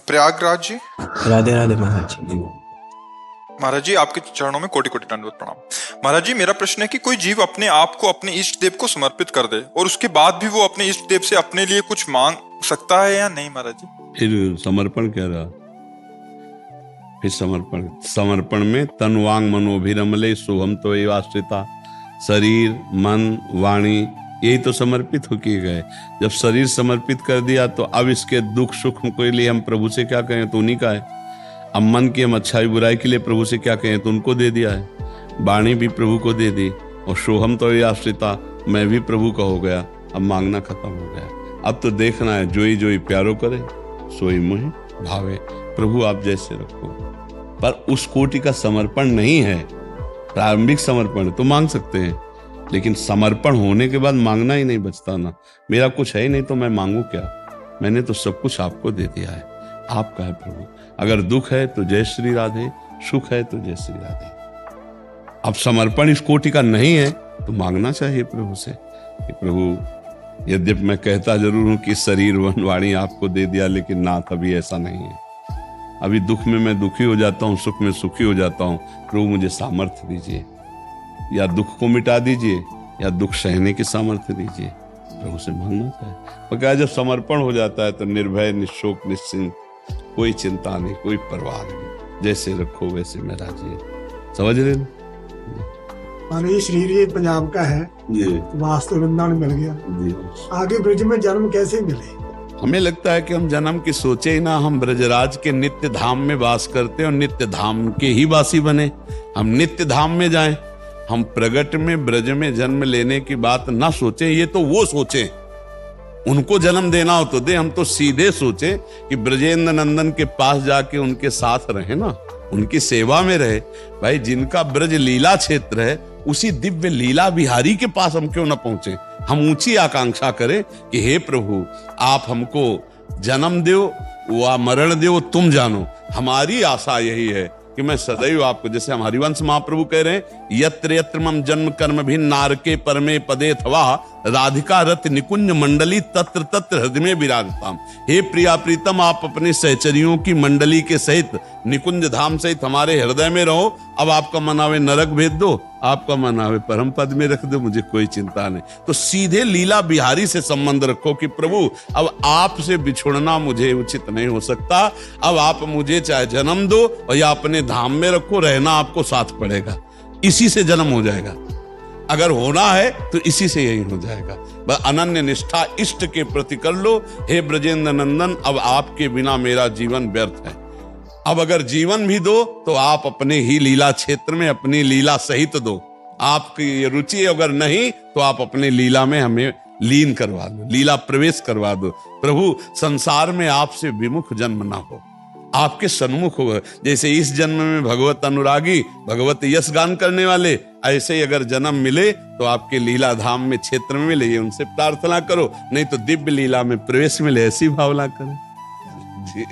प्रयागराज जी। राधे राधे महाराज जी। महाराज जी आपके चरणों में कोटि कोटि दंडवत प्रणाम। महाराज जी मेरा प्रश्न है कि कोई जीव अपने आप को अपने इष्ट देव को समर्पित कर दे और उसके बाद भी वो अपने इष्ट देव से अपने लिए कुछ मांग सकता है या नहीं महाराज जी? फिर समर्पण क्या रहा? फिर समर्पण में तन वांग मनोभिरमले शुभम तो एवाश्रिता, शरीर मन वाणी यही तो समर्पित हो किए गए। जब शरीर समर्पित कर दिया तो अब इसके दुख सुख के लिए हम प्रभु से क्या कहें तो उन्हीं का है। अब मन की हम अच्छाई बुराई के लिए प्रभु से क्या कहें तो उनको दे दिया है। वाणी भी प्रभु को दे दी और सोहम तो आश्रिता मैं भी प्रभु का हो गया। अब मांगना खत्म हो गया। अब तो देखना है जोई जोई प्यारो करे सोई मोहि भावे। प्रभु आप जैसे रखो, पर उस कोटि का समर्पण नहीं है। प्रारंभिक समर्पण तो मांग सकते हैं, लेकिन समर्पण होने के बाद मांगना ही नहीं बचता ना। मेरा कुछ है ही नहीं तो मैं मांगू क्या? मैंने तो सब कुछ आपको दे दिया है, आपका है प्रभु। अगर दुख है तो जय श्री राधे, सुख है तो जय श्री राधे। अब समर्पण इस कोटि का नहीं है तो मांगना चाहिए प्रभु से कि प्रभु यद्यपि मैं कहता जरूर हूं कि शरीर वन वाणी आपको दे दिया, लेकिन नाथ अभी ऐसा नहीं है। अभी दुख में मैं दुखी हो जाता हूँ, सुख में सुखी हो जाता हूँ। प्रभु मुझे सामर्थ्य दीजिए, या दुख को मिटा दीजिए या दुख सहने की सामर्थ्य दीजिए। प्रभु से मांगना चाहिए। और क्या जब समर्पण हो जाता है तो निर्भय निशोक निश्चिंत, कोई चिंता नहीं, कोई परवाह नहीं। जैसे रखो वैसे मैं राजी है। समझ रहे ना? मान ये शरीर ये पंजाब का है जी वास्तु वृंदावन मिल गया, जी। आगे ब्रज में जन्म कैसे मिले? हमें लगता है कि हम जन्म की सोचे ही ना। हम ब्रजराज के नित्य धाम में वास करते हैं और नित्य धाम के ही वासी बने। हम नित्य धाम में जाएं। हम प्रगट में ब्रज में जन्म लेने की बात ना सोचें, ये तो वो सोचें। उनको जन्म देना हो तो दे, हम तो सीधे सोचें कि ब्रजेंद्र नंदन के पास जाके उनके साथ रहे ना, उनकी सेवा में रहे। भाई जिनका ब्रज लीला क्षेत्र है उसी दिव्य लीला बिहारी के पास हम क्यों ना पहुंचे? हम ऊंची आकांक्षा करें कि हे प्रभु आप हमको जन्म दो व मरण दो, तुम जानो। हमारी आशा यही है कि मैं सदैव आपको, जैसे हम हरिवंश महाप्रभु कह रहे हैं, यत्र यत्र मम जन्म कर्म भिन्न नारके परमे पदे थवा राधिका रत निकुंज मंडली तत्र तत्र हृदय में विराजताम। हे प्रिया प्रीतम आप अपने सहचरियों की मंडली के सहित निकुंज धाम सहित हमारे हृदय में रहो। अब आपका मन आवे नरक भेज दो, आपका मन आवे परम पद में रख दो, मुझे कोई चिंता नहीं। तो सीधे लीला बिहारी से संबंध रखो कि प्रभु अब आपसे बिछुड़ना मुझे उचित नहीं हो सकता। अब आप मुझे चाहे जन्म दो और या अपने धाम में रखो, रहना आपको साथ पड़ेगा। इसी से जन्म हो जाएगा। अगर होना है तो इसी से यही हो जाएगा। बस अनन्य निष्ठा इष्ट के प्रति कर लो। हे ब्रजेंद्र नंदन अब आपके बिना मेरा जीवन व्यर्थ है। अब अगर जीवन भी दो तो आप अपने ही लीला क्षेत्र में अपनी लीला सहित दो। आपकी रुचि अगर नहीं तो आप अपने लीला में हमें लीन करवा दो, लीला प्रवेश करवा दो। प्रभु संसार में आपसे विमुख जन्म ना हो, आपके सन्मुख हो। जैसे इस जन्म में भगवत अनुरागी भगवत यश गान करने वाले, ऐसे ही अगर जन्म मिले तो आपके लीला धाम में क्षेत्र में मिले, ये उनसे प्रार्थना करो। नहीं तो दिव्य लीला में प्रवेश मिले, ऐसी भावना करें जी।